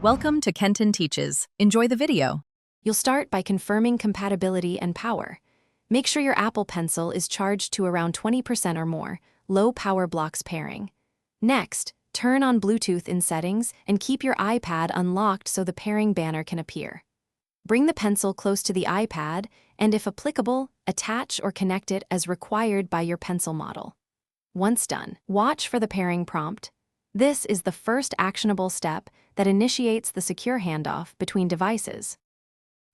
Welcome to Kenton Teaches. Enjoy the video. You'll start by confirming compatibility and power. Make sure your Apple Pencil is charged to around 20% or more, low power blocks pairing. Next, turn on Bluetooth in settings and keep your iPad unlocked so the pairing banner can appear. Bring the pencil close to the iPad and, if applicable, attach or connect it as required by your pencil model. Once done, watch for the pairing prompt. This is the first actionable step that initiates the secure handoff between devices.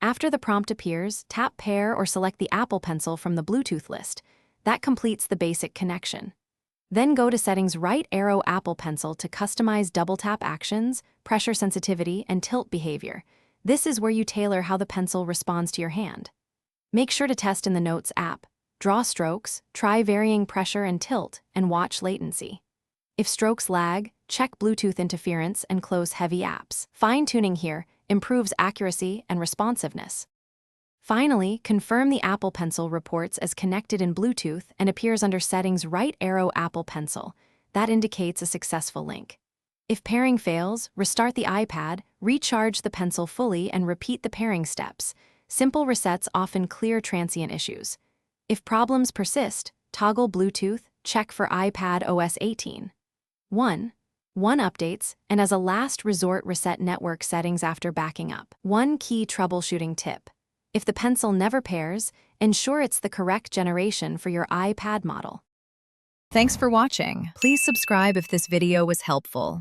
After the prompt appears, tap Pair or select the Apple Pencil from the Bluetooth list. That completes the basic connection. Then go to Settings, right arrow Apple Pencil to customize double-tap actions, pressure sensitivity, and tilt behavior. This is where you tailor how the pencil responds to your hand. Make sure to test in the Notes app. Draw strokes, try varying pressure and tilt, and watch latency. If strokes lag, check Bluetooth interference and close heavy apps. Fine-tuning here improves accuracy and responsiveness. Finally, confirm the Apple Pencil reports as connected in Bluetooth and appears under Settings, right arrow Apple Pencil. That indicates a successful link. If pairing fails, restart the iPad, recharge the pencil fully, and repeat the pairing steps. Simple resets often clear transient issues. If problems persist, toggle Bluetooth, check for iPad OS 18.1 updates, and as a last resort, reset network settings after backing up. One key troubleshooting tip: if the pencil never pairs, ensure it's the correct generation for your iPad model. Thanks for watching. Please subscribe if this video was helpful.